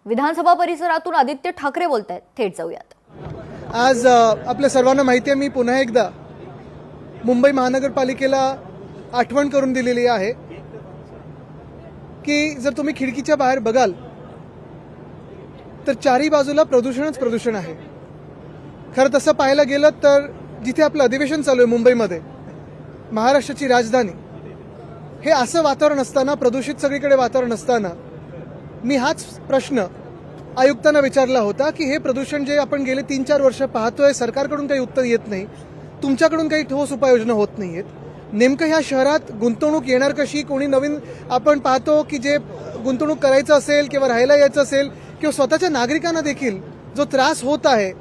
विधानसभा परिसरातून आदित्य ठाकरे बोलतायत, थेट जाऊयात। आज आपल्या सर्वांना माहिती आहे, मी पुन्हा एकदा मुंबई महानगरपालिकेला आठवण करून दिलेली आहे की जर तुम्ही खिडकीच्या बाहेर बघाल तर चारी बाजूला प्रदूषणच प्रदूषण आहे। खरं तसं पाहायला गेलं तर जिथे आपलं अधिवेशन चालू आहे मुंबईमध्ये, महाराष्ट्राची राजधानी, हे असं वातावरण असताना, प्रदूषित सगळीकडे वातावरण असताना, मी हाच प्रश्न आयुक्तांना विचारला होता की हे प्रदूषण जे आपण गेले 3-4 वर्ष पाहतोय, सरकारकडून काही उत्तर येत नाही, तुमच्याकडून काही ठोस उपाययोजना होत नाहीयेत, नेमकं ह्या शहरात गुंतवणूक येणार कशी? कोणी नवीन आपण पाहतो की जे गुंतवणूक करायचं असेल किंवा राहायला यायचं असेल किंवा स्वतःच्या नागरिकांना देखील जो त्रास होत आहे,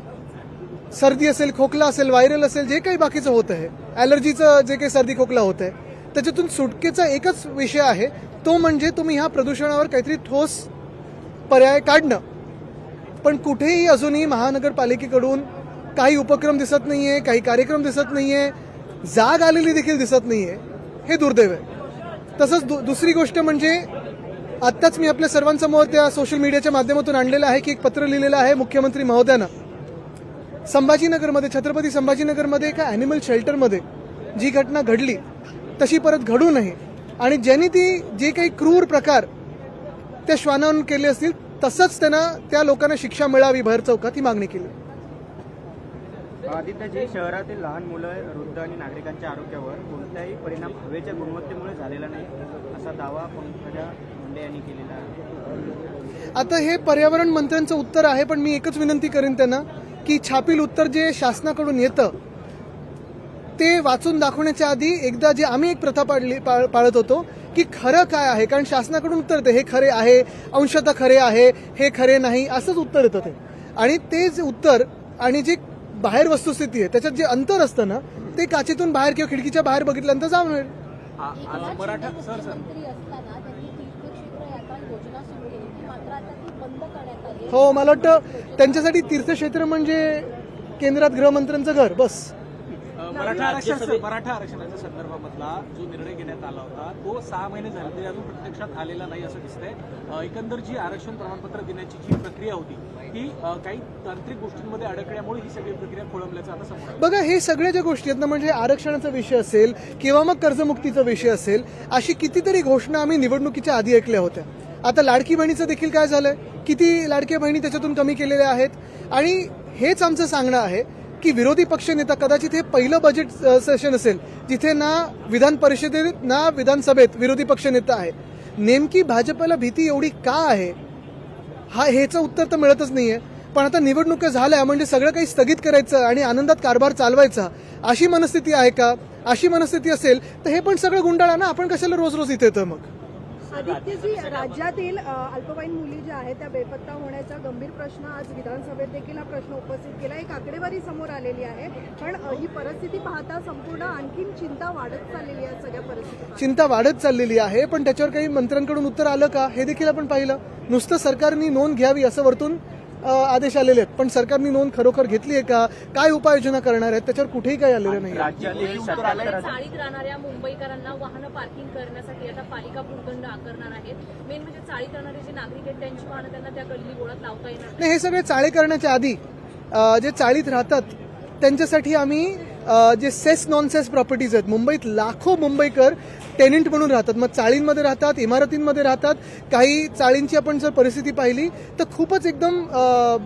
सर्दी असेल, खोकला असेल, व्हायरल असेल, जे काही बाकीचं होत आहे, ॲलर्जीचं जे काही सर्दी खोकला होत आहे, त्याच्यातून सुटकेचा एकच विषय आहे, तो म्हणजे तुम्ही ह्या प्रदूषणावर काहीतरी ठोस पर्याय काढणं। पण कुठेही अजूनही महानगरपालिकेकडून काही उपक्रम दिसत नाहीये, काही कार्यक्रम दिसत नाहीये, जाग आलेली देखील दिसत नाहीये, हे दुर्दैव आहे। तसंच दुसरी गोष्ट म्हणजे आत्ताच मी आपल्या सर्वांसमोर त्या सोशल मीडियाच्या माध्यमातून आणलेलं आहे की एक पत्र लिहिलेलं आहे मुख्यमंत्री महोदयांना। संभाजीनगरमध्ये, छत्रपती संभाजीनगरमध्ये एका ॲनिमल शेल्टरमध्ये जी घटना घडली तशी परत घडू नये आणि ज्यांनी ती जे काही क्रूर प्रकार त्या श्वानांवर केले असतील तसंच त्यांना त्या लोकांना शिक्षा मिळावी भर चौकात, ही मागणी केली। आदित्यजी, शहरातील लहान मुलं, वृद्ध आणि नागरिकांच्या आरोग्यावर कोणताही परिणाम हवेच्या गुणवत्तेमुळे झालेला नाही, असा दावा पंकजा मुंडे यांनी केलेला आहे। आता हे पर्यावरण मंत्र्यांचं उत्तर आहे, पण मी एकच विनंती करेन त्यांना की छापील उत्तर जे शासनाकडून येतं ते वाचून दाखवण्याच्या आधी एकदा जे आम्ही एक प्रथा पाळत होतो की खरं काय आहे, कारण शासनाकडून उत्तर येते हे खरे आहे, अंशतः खरे आहे, हे खरे नाही, असंच उत्तर येतं ते, आणि ते जे उत्तर आणि जे बाहेर वस्तुस्थिती आहे त्याच्यात जे अंतर असतं ना, ते काचेतून बाहेर किंवा खिडकीच्या बाहेर बघितल्यानंतर जाणवेल। हो, मला वाटतं त्यांच्यासाठी तीर्थक्षेत्र म्हणजे केंद्रात गृहमंत्र्यांचं घर, बस। मराठा आरक्षणाच्या संदर्भामधला जो निर्णय घेण्यात आला होता तो 6 महिने झाले तरी अजून प्रत्यक्षात आलेला नाही असं दिसतंय। एकंदर जी आरक्षण प्रमाणपत्र देण्याची जी प्रक्रिया होती ती काही तांत्रिक गोष्टींमध्ये अडकल्यामुळे ही सगळी प्रक्रिया खोळंबल्याचं आता समोर आलं। बघा, हे सगळ्या ज्या गोष्टी आहेत ना, म्हणजे आरक्षणाचा विषय असेल किंवा मग कर्जमुक्तीचा विषय असेल, अशी कितीतरी घोषणा आम्ही निवडणुकीच्या आधी ऐकल्या होत्या। आता लाडकी बहिणीचं देखील काय झालंय, किती लाडक्या बहिणी त्याच्यातून कमी केलेल्या आहेत, आणि हेच आमचं सांगणं आहे की विरोधी पक्षनेता, कदाचित हे पहिलं बजेट सेशन असेल जिथे ना विधान परिषदेत ना विधानसभेत विरोधी पक्षनेता आहे, नेमकी भाजपला भीती एवढी का आहे, ह्याचं उत्तर तर मिळतच नाहीये। पण आता निवडणुका झाल्या म्हणजे सगळं काही स्थगित करायचं आणि आनंदात कारभार चालवायचा, अशी मनस्थिती आहे का? अशी मनस्थिती असेल तर हे पण सगळं गुंडाळा ना, आपण कशाला रोज रोज इथे येतं मग? आदित्यजी, राज्यातील अल्पवयीन मुली ज्या आहेत त्या बेपत्ता होण्याचा गंभीर प्रश्न आज विधानसभेत देखील हा प्रश्न उपस्थित केला। एक आकडेवारी समोर आलेली आहे, पण ही परिस्थिती पाहता संपूर्ण आणखीन चिंता वाढत चाललेली आहे। सगळ्या परिस्थिती चिंता वाढत चाललेली आहे, पण त्याच्यावर काही मंत्र्यांकडून उत्तर आलं का हे देखील आपण पाहिलं। नुसतं सरकारने नोंद घ्यावी असं वरतून आदेश आलेले आहेत, पण सरकारने नोंद खरोखर घेतली आहे का, काय उपाययोजना करणार आहेत, त्याच्यावर कुठेही काही आलेलं नाही। चाळीत राहणाऱ्या मुंबईकरांना वाहनं पार्किंग करण्यासाठी आता पालिका भूखंड आकारणार आहेत। मेन म्हणजे चाळीत राहणारे जे नागरिक आहेत त्यांची वाहनं त्यांना त्या गल्ली बोळात लावता येणार नाही। हे सगळे चाळे करण्याच्या आधी जे चाळीत राहतात त्यांच्यासाठी आम्ही जे सेस नॉन सेस प्रॉपर्टीज आहेत, मुंबईत लाखो मुंबईकर टेनेंट म्हणून राहतात, मग चाळींमध्ये राहतात, इमारतींमध्ये राहतात। काही चाळींची आपण जर परिस्थिती पाहिली तर खूपच एकदम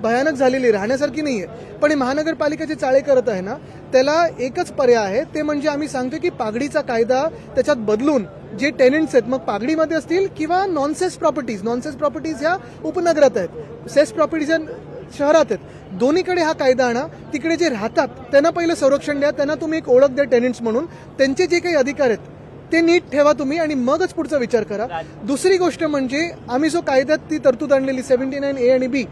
भयानक झालेली, राहण्यासारखी नाहीये। पण हे महानगरपालिका जे चाळे करत आहे ना, त्याला एकच पर्याय आहे, ते म्हणजे आम्ही सांगतो की पागडीचा कायदा त्याच्यात बदलून जे टेनेंट्स आहेत, मग पागडीमध्ये असतील किंवा नॉनसेस प्रॉपर्टीज ह्या उपनगरात आहेत, सेस प्रॉपर्टीज शहरात आहेत, दोन्हीकडे हा कायदा आणा। तिकडे जे राहतात त्यांना पहिलं संरक्षण द्या, त्यांना तुम्ही एक ओळख द्या टेनेंट्स म्हणून, त्यांचे जे काही अधिकार आहेत ते नीट ठेवा तुम्ही, आणि मगच पुढचा विचार करा। दुसरी गोष्ट म्हणजे आम्ही जो कायद्यात ती तरतूद आणलेली 79A आणि B,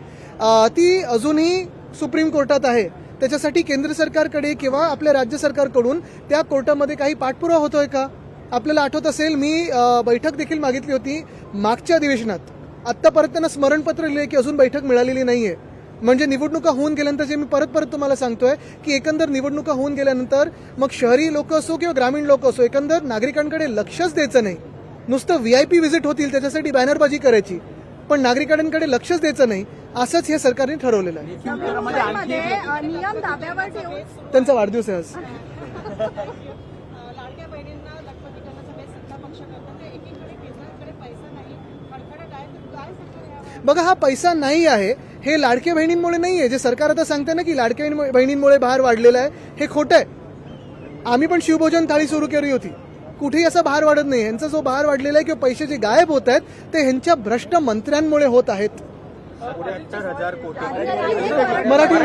ती अजूनही सुप्रीम कोर्टात आहे। त्याच्यासाठी केंद्र सरकारकडे किंवा आपल्या राज्य सरकारकडून त्या कोर्टामध्ये काही पाठपुरावा होतोय का? आपल्याला आठवत असेल, मी बैठक देखील मागितली होती मागच्या अधिवेशनात, आत्तापर्यंत त्यांना स्मरणपत्र लिहिले की अजून बैठक मिळालेली नाहीये। म्हणजे निवडणुका होऊन गेल्यानंतर, जे मी परत तुम्हाला सांगतोय की एकंदर निवडणुका होऊन गेल्यानंतर मग शहरी लोक असो किंवा ग्रामीण लोक असो, एकंदर नागरिकांकडे लक्षच द्यायचं नाही, नुसतं VIP व्हिजिट होतील त्याच्यासाठी बॅनरबाजी करायची, पण नागरिकांकडे लक्षच द्यायचं नाही असंच हे सरकारने ठरवलेलं आहे. मुंबईमध्ये नियम ताब्यावर ठेवून त्यांचा वाढदिवस आहे आज. लाडक्या बहिणींना लखपती करण्याचा सत्ता पक्ष करतात ते एकीकडे केंद्राकडे पैसा नाही खडखडत आहे तर काय सरकार बघा, हा पैसा नाही आहे हे लाडक्या बहिणींमुळे नाही आहे. जे सरकार आता सांगते ना की लाडक्या बहिणींमुळे भार वाढलेला आहे, हे खोटं आहे. आम्ही पण शिवभोजन थाळी सुरू केली होती, कुठेही असा भार वाढत नाही. यांचा जो भार वाढलेला आहे किंवा पैसे जे गायब होत आहेत ते ह्यांच्या भ्रष्ट मंत्र्यांमुळे होत आहेत. 78,000 कोटी मराठी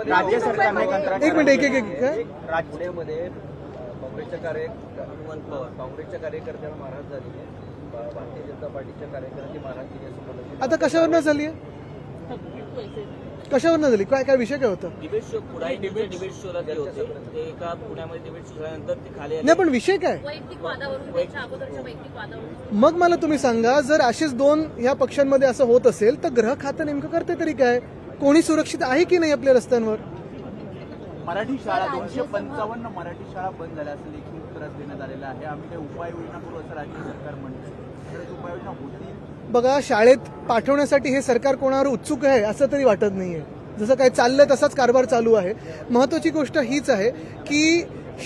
राज्य सरकारने कंत्राट एक मिनिट, एक काय पुण्यामध्ये काँग्रेसच्या काँग्रेसच्या कार्यकर्त्यांना मारहाण झाली आहे. भारतीय जनता पार्टीच्या कार्यकर्त्यांची मारहाण केली असं मला आता कशावरनं झाली आहे? कशावरनं झाली? काय काय विषय काय होता? डिबेट शो डिबेट शोला गेले होते ते एका पुण्यामध्ये डिबेट शो झाल्यानंतर ते खाली आले. नाही, पण विषय काय? वैयक्तिक वादावरून त्यांच्या अगोदरच्या वैयक्तिक वादावरून मग मला तुम्ही सांगा, जर असेच दोन ह्या पक्षांमध्ये असं होत असेल तर ग्रह खातं नेमकं करते तरी काय? कोणी सुरक्षित आहे की नाही आपल्या रस्त्यांवर? मराठी शाळा 255 मराठी शाळा बंद झाल्या असं लेखी उत्तर देण्यात आलेलं आहे. आम्ही काही उपाययोजना करू असं राज्य सरकार म्हणते. खरंच उपाययोजना होतील? बघा, शाळेत पाठवण्यासाठी हे सरकार कोणावर उत्सुक आहे असं तरी वाटत नाहीये. जसं काय चाललंय तसाच कारभार चालू आहे. महत्वाची गोष्ट हीच आहे की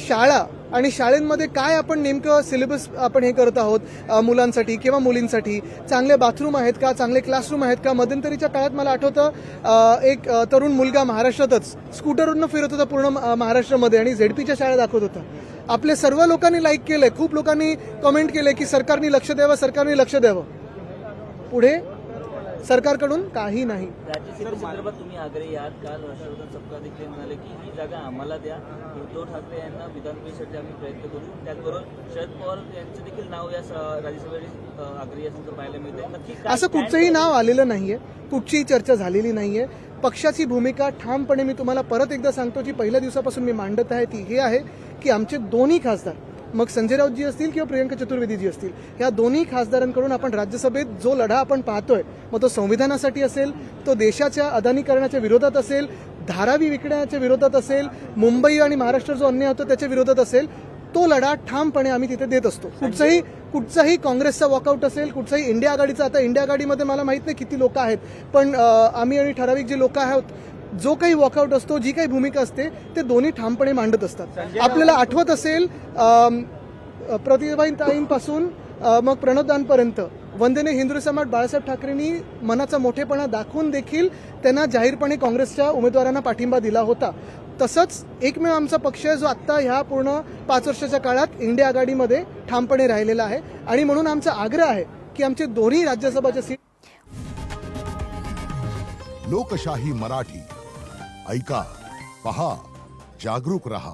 शाळा आणि शाळेमध्ये काय आपण नेमकं सिलेबस आपण हे करत आहोत मुलांसाठी किंवा मुलींसाठी. चांगले बाथरूम आहेत का, चांगले क्लासरूम आहेत का? मध्यंतरीच्या काळात मला आठवतं एक तरुण मुलगा महाराष्ट्रातच स्कूटरवरून फिरत होता पूर्ण महाराष्ट्रामध्ये आणि झेडपीच्या शाळा दाखवत होता. आपले सर्व लोकांनी लाईक केलंय, खूप लोकांनी कमेंट केलंय की सरकारने लक्ष द्यावं, सरकारने लक्ष द्यावं. पुढे सरकारकडून काही नाही. राज्यसभेसंदर्भात तुम्ही आग्रही आहात. काल हर्षवर्धन सपकाळ देखील म्हणाले की ही जागा आम्हाला द्या. उद्धव ठाकरे यांना विधानसभेसाठी आम्ही प्रयत्न करू. त्याचबरोबर शरद पवार यांचं देखील नाव या राज्यसभेत आग्रही असल्याचं पाहायला मिळतंय. नक्की असं कुठचंही नाव आलेलं नाहीये, कुठचीही चर्चा झालेली नाहीये. पक्षाची भूमिका ठामपणे मी तुम्हाला परत एकदा सांगतो, जी पहिल्या दिवसापासून मी मांडत आहे ती हे आहे की आमचे दोन्ही खासदार, मग संजय राऊतजी असतील किंवा प्रियंका चतुर्वेदीजी असतील, या दोन्ही खासदारांकडून आपण राज्यसभेत जो लढा आपण पाहतोय, मग तो संविधानासाठी असेल, तो देशाच्या अदानीकरणाच्या विरोधात असेल, धारावी विकण्याच्या विरोधात असेल, मुंबई आणि महाराष्ट्र जो अन्याय होतो त्याच्या विरोधात असेल, तो लढा ठामपणे आम्ही तिथे देत असतो. कुठचाही काँग्रेसचा वॉकआउट असेल, कुठचाही इंडिया आघाडीचा, आता इंडिया आघाडीमध्ये मला माहित नाही किती लोक आहेत, पण आम्ही आणि ठराविक जे लोक आहोत, जो काही वॉकआउट असतो, जी काही भूमिका असते ते दोन्ही ठामपणे मांडत असतात. आपल्याला आठवत असेल प्रतिभाताईंपासून मग प्रणवदानपर्यंत वंदनीय हिंदू सम्राट बाळासाहेब ठाकरेंनी मनाचा मोठेपणा दाखवून देखील त्यांना जाहीरपणे काँग्रेसच्या उमेदवारांना पाठिंबा दिला होता. तसंच एकमेव आमचा पक्ष आहे जो आत्ता ह्या पूर्ण 5 वर्षाच्या काळात इंडिया आघाडीमध्ये ठामपणे राहिलेला आहे आणि म्हणून आमचा आग्रह आहे की आमचे दोन्ही राज्यसभाच्या सीट. लोकशाही मराठी ऐका, पहा, जागरूक रहा.